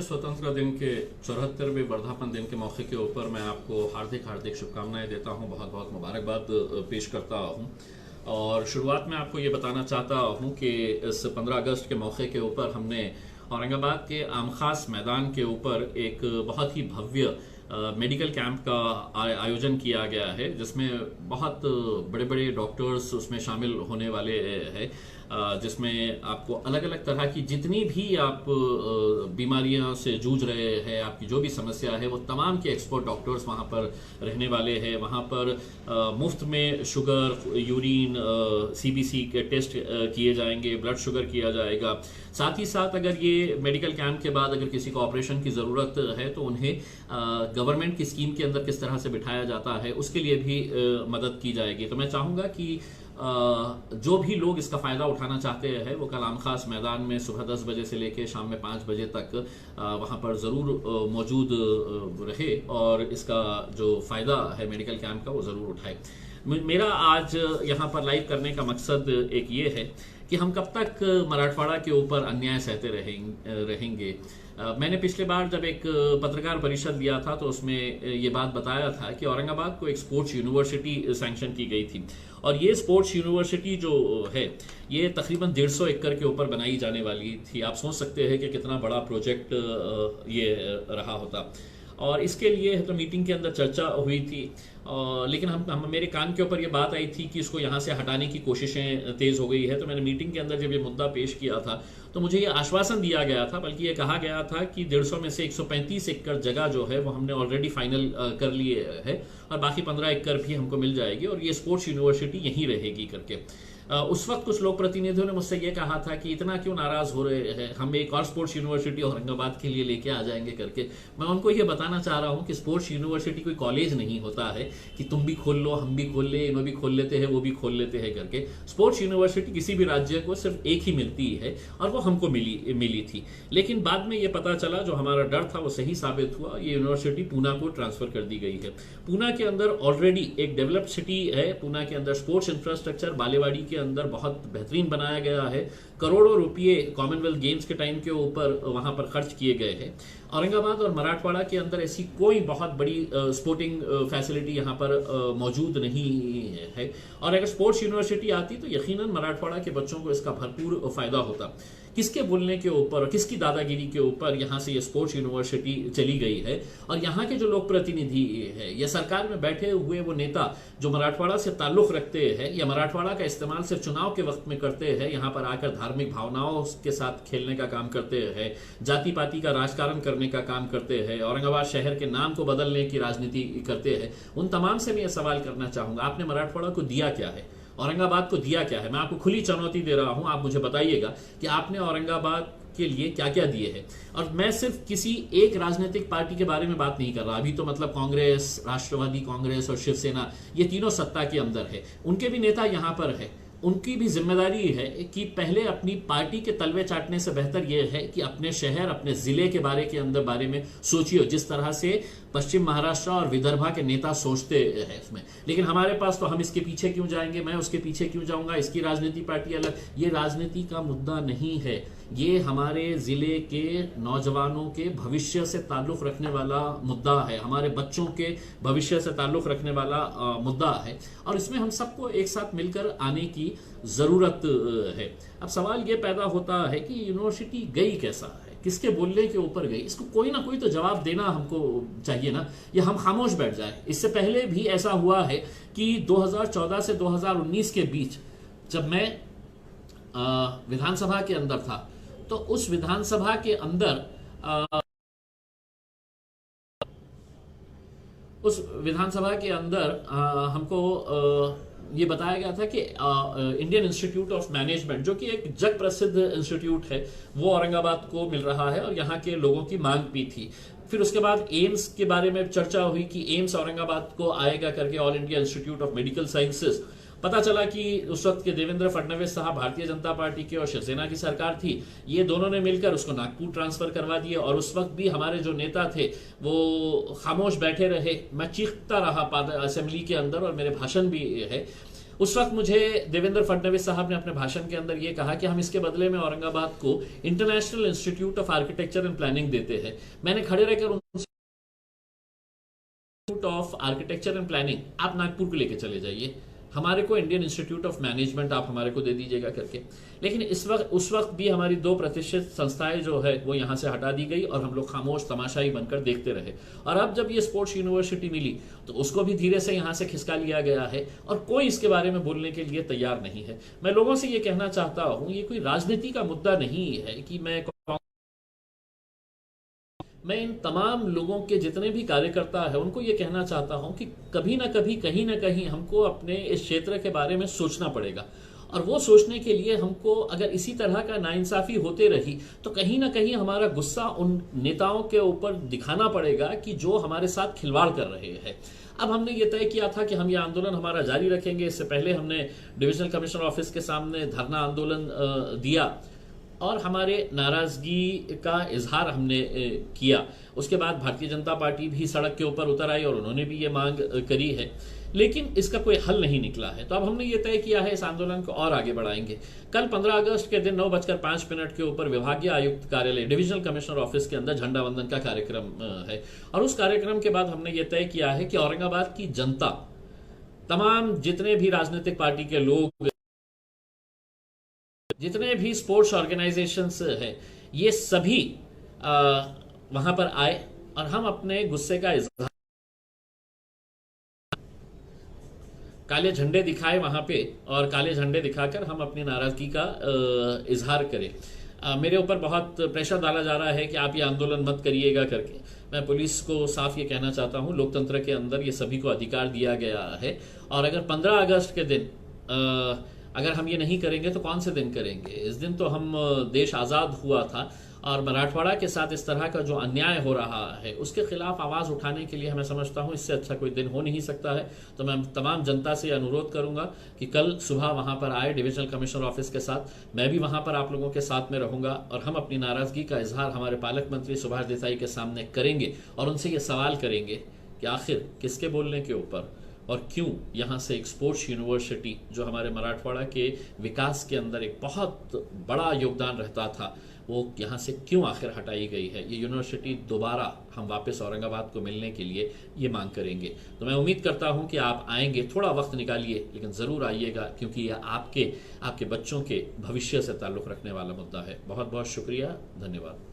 भारतीय स्वतंत्रता दिन के 74वें वर्धापन दिन के मौके के ऊपर मैं आपको हार्दिक हार्दिक शुभकामनाएं देता हूं, बहुत बहुत मुबारकबाद पेश करता हूं। और शुरुआत में आपको ये बताना चाहता हूं कि इस 15 अगस्त के मौके के ऊपर हमने औरंगाबाद के आमखास मैदान के ऊपर एक बहुत ही भव्य मेडिकल कैंप का आयोजन किया गया है, जिसमें बहुत बड़े बड़े डॉक्टर्स उसमें शामिल होने वाले हैं, जिसमें आपको अलग अलग तरह की जितनी भी आप बीमारियां से जूझ रहे हैं, आपकी जो भी समस्या है, वो तमाम के एक्सपर्ट डॉक्टर्स वहां पर रहने वाले हैं। वहां पर मुफ्त में शुगर, यूरिन, सीबीसी के टेस्ट किए जाएंगे, ब्लड शुगर किया जाएगा। साथ ही साथ अगर ये मेडिकल कैंप के बाद अगर किसी को ऑपरेशन की ज़रूरत है तो उन्हें गवर्नमेंट की स्कीम के अंदर किस तरह से बिठाया जाता है उसके लिए भी मदद की जाएगी। तो मैं चाहूँगा कि जो भी लोग इसका फ़ायदा उठाना चाहते हैं वो कल आमखास मैदान में सुबह 10 बजे से लेकर शाम में 5 बजे तक वहाँ पर ज़रूर मौजूद रहे और इसका जो फ़ायदा है मेडिकल कैंप का वो ज़रूर उठाए। मेरा आज यहाँ पर लाइव करने का मकसद एक ये है कि हम कब तक मराठवाड़ा के ऊपर अन्याय सहते रहेंगे। मैंने पिछले बार जब एक पत्रकार परिषद लिया था तो उसमें ये बात बताया था कि औरंगाबाद को एक स्पोर्ट्स यूनिवर्सिटी सैंक्शन की गई थी, और ये स्पोर्ट्स यूनिवर्सिटी जो है ये तकरीबन 150 एकड़ के ऊपर बनाई जाने वाली थी। आप सोच सकते हैं कि कितना बड़ा प्रोजेक्ट ये रहा होता। और इसके लिए तो मीटिंग के अंदर चर्चा हुई थी, लेकिन हम मेरे कान के ऊपर ये बात आई थी कि इसको यहाँ से हटाने की कोशिशें तेज़ हो गई है। तो मैंने मीटिंग के अंदर जब ये मुद्दा पेश किया था तो मुझे ये आश्वासन दिया गया था, बल्कि ये कहा गया था कि 150 में से 135 एकड़ जगह जो है वो हमने ऑलरेडी फाइनल कर लिए है और बाकी 15 एकड़ भी हमको मिल जाएगी और ये स्पोर्ट्स यूनिवर्सिटी यहीं रहेगी करके। उस वक्त कुछ लोक प्रतिनिधियों ने मुझसे ये कहा था कि इतना क्यों नाराज हो रहे हैं, हम एक और स्पोर्ट्स यूनिवर्सिटी औरंगाबाद के लिए लेके आ जाएंगे करके। मैं उनको ये बताना चाह रहा हूँ कि स्पोर्ट्स यूनिवर्सिटी कोई कॉलेज नहीं होता है कि तुम भी खोल लो, हम भी खोल ले, इन्हों भी खोल लेते हैं, वो भी खोल लेते हैं करके। स्पोर्ट्स यूनिवर्सिटी किसी भी राज्य को सिर्फ एक ही मिलती है और वो हमको मिली थी। लेकिन बाद में ये पता चला, जो हमारा डर था वो सही साबित हुआ, ये यूनिवर्सिटी पूना को ट्रांसफर कर दी गई है। पूना के अंदर ऑलरेडी एक डेवलप्ड सिटी है। पूना के अंदर स्पोर्ट्स इंफ्रास्ट्रक्चर बालेवाड़ी के अंदर बहुत बेहतरीन बनाया गया है। करोड़ों रुपये कॉमनवेल्थ गेम्स के टाइम के ऊपर वहां पर खर्च किए गए हैं। औरंगाबाद और मराठवाड़ा के अंदर ऐसी कोई बहुत बड़ी स्पोर्टिंग फैसिलिटी यहाँ पर मौजूद नहीं है, और अगर स्पोर्ट्स यूनिवर्सिटी आती तो यकीनन मराठवाड़ा के बच्चों को इसका भरपूर फायदा होता। किसके बोलने के ऊपर, किसकी दादागिरी के ऊपर यहाँ से ये स्पोर्ट्स यूनिवर्सिटी चली गई है, और यहाँ के जो लोक प्रतिनिधि है या सरकार में बैठे हुए वो नेता जो मराठवाड़ा से ताल्लुक रखते हैं या मराठवाड़ा का इस्तेमाल सिर्फ चुनाव के वक्त में करते हैं, यहाँ पर आकर धार्मिक भावनाओं के साथ खेलने का काम करते हैं, जाति पाति का राजकारण करने का काम करते हैं, औरंगाबाद शहर के नाम को बदलने की राजनीति करते हैं, उन तमाम से मैं ये सवाल करना चाहूंगा, आपने मराठवाड़ा को दिया क्या है, औरंगाबाद को दिया क्या है? मैं आपको खुली चुनौती दे रहा हूं, आप मुझे बताइएगा कि आपने औरंगाबाद के लिए क्या क्या दिए हैं। और मैं सिर्फ किसी एक राजनीतिक पार्टी के बारे में बात नहीं कर रहा, अभी तो मतलब कांग्रेस, राष्ट्रवादी कांग्रेस और शिवसेना ये तीनों सत्ता के अंदर है, उनके भी नेता यहां पर है। उनकी भी जिम्मेदारी है कि पहले अपनी पार्टी के तलवे चाटने से बेहतर यह है कि अपने शहर, अपने जिले के बारे में सोचिए, जिस तरह से पश्चिम महाराष्ट्र और विदर्भा के नेता सोचते हैं इसमें। लेकिन हमारे पास तो हम इसके पीछे क्यों जाएंगे, मैं उसके पीछे क्यों जाऊंगा, इसकी राजनीति पार्टी अलग, ये राजनीति का मुद्दा नहीं है। ये हमारे जिले के नौजवानों के भविष्य से ताल्लुक रखने वाला मुद्दा है, हमारे बच्चों के भविष्य से ताल्लुक रखने वाला मुद्दा है, और इसमें हम सबको एक साथ मिलकर आने की जरूरत है। अब सवाल ये पैदा होता है कि यूनिवर्सिटी गई कैसा है, किसके बोलने के ऊपर गई, इसको कोई ना कोई तो जवाब देना हमको चाहिए ना, या हम खामोश बैठ जाए। इससे पहले भी ऐसा हुआ है कि 2014 से 2019 के बीच जब मैं विधानसभा के अंदर था तो उस विधानसभा के अंदर हमको ये बताया गया था कि इंडियन इंस्टीट्यूट ऑफ मैनेजमेंट, जो कि एक जग प्रसिद्ध इंस्टीट्यूट है, वो औरंगाबाद को मिल रहा है और यहाँ के लोगों की मांग भी थी। फिर उसके बाद एम्स के बारे में चर्चा हुई कि एम्स औरंगाबाद को आएगा करके, all India institute of medical sciences. पता चला कि उस वक्त के देवेंद्र फडणवीस साहब भारतीय जनता पार्टी के और शिवसेना की सरकार थी, ये दोनों ने मिलकर उसको नागपुर ट्रांसफर करवा दिए, और उस वक्त भी हमारे जो नेता थे वो खामोश बैठे रहे। मैं चीखता रहा असेंबली के अंदर और मेरे भाषण भी है। उस वक्त मुझे देवेंद्र फडणवीस साहब ने अपने भाषण के अंदर ये कहा कि हम इसके बदले में औरंगाबाद को international institute of architecture and planning देते हैं। मैंने खड़े रहकर उनसे ऑफ आर्किटेक्चर एंड प्लानिंग आप नागपुर को लेके चले जाइए, हमारे को इंडियन इंस्टीट्यूट ऑफ मैनेजमेंट आप हमारे को दे दीजिएगा करके। लेकिन उस वक्त भी हमारी 2% संस्थाएं जो है वो यहाँ से हटा दी गई और हम लोग खामोश तमाशाई बनकर देखते रहे। और अब जब ये स्पोर्ट्स यूनिवर्सिटी मिली तो उसको भी धीरे से यहाँ से खिसका लिया गया है और कोई इसके बारे में बोलने के लिए तैयार नहीं है। मैं लोगों से ये कहना चाहता हूँ, ये कोई राजनीति का मुद्दा नहीं है कि मैं इन तमाम लोगों के जितने भी कार्यकर्ता हैं उनको ये कहना चाहता हूं कि कभी ना कभी कहीं ना कहीं हमको अपने इस क्षेत्र के बारे में सोचना पड़ेगा। और वो सोचने के लिए हमको अगर इसी तरह का नाइंसाफी होते रही तो कहीं ना कहीं हमारा गुस्सा उन नेताओं के ऊपर दिखाना पड़ेगा कि जो हमारे साथ खिलवाड़ कर रहे हैं। अब हमने ये तय किया था कि हम ये आंदोलन हमारा जारी रखेंगे। इससे पहले हमने डिविजनल कमिश्नर ऑफिस के सामने धरना आंदोलन दिया और हमारे नाराजगी का इजहार हमने किया। उसके बाद भारतीय जनता पार्टी भी सड़क के ऊपर उतर आई और उन्होंने भी ये मांग करी है, लेकिन इसका कोई हल नहीं निकला है। तो अब हमने ये तय किया है इस आंदोलन को और आगे बढ़ाएंगे। कल 15 अगस्त के दिन 9:05 के ऊपर विभागीय आयुक्त कार्यालय डिविजनल कमिश्नर ऑफिस के अंदर झंडा वंदन का कार्यक्रम है। और उस कार्यक्रम के बाद हमने ये तय किया है कि औरंगाबाद की जनता, तमाम जितने भी राजनीतिक पार्टी के लोग, जितने भी स्पोर्ट्स ऑर्गेनाइजेशंस है, ये सभी वहां पर आए और हम अपने गुस्से का इजहार, काले झंडे दिखाए वहां पे और काले झंडे दिखाकर हम अपनी नाराजगी का इजहार करें। मेरे ऊपर बहुत प्रेशर डाला जा रहा है कि आप ये आंदोलन मत करिएगा करके। मैं पुलिस को साफ ये कहना चाहता हूं, लोकतंत्र के अंदर ये सभी को अधिकार दिया गया है और अगर 15 अगस्त के दिन अगर हम ये नहीं करेंगे तो कौन से दिन करेंगे। इस दिन तो हम देश आज़ाद हुआ था और मराठवाड़ा के साथ इस तरह का जो अन्याय हो रहा है उसके खिलाफ आवाज़ उठाने के लिए मैं समझता हूँ इससे अच्छा कोई दिन हो नहीं सकता है। तो मैं तमाम जनता से अनुरोध करूंगा कि कल सुबह वहाँ पर आए डिविजनल कमिश्नर ऑफिस के साथ। मैं भी वहाँ पर आप लोगों के साथ में रहूंगा और हम अपनी नाराज़गी का इजहार हमारे पालक मंत्री सुभाष देसाई के सामने करेंगे और उनसे ये सवाल करेंगे कि आखिर किसके बोलने के ऊपर और क्यों यहाँ से एक स्पोर्ट्स यूनिवर्सिटी जो हमारे मराठवाड़ा के विकास के अंदर एक बहुत बड़ा योगदान रहता था, वो यहाँ से क्यों आखिर हटाई गई है। ये यूनिवर्सिटी दोबारा हम वापस औरंगाबाद को मिलने के लिए ये मांग करेंगे। तो मैं उम्मीद करता हूँ कि आप आएंगे, थोड़ा वक्त निकालिए लेकिन ज़रूर आइएगा, क्योंकि यह आपके बच्चों के भविष्य से ताल्लुक़ रखने वाला मुद्दा है। बहुत बहुत शुक्रिया, धन्यवाद।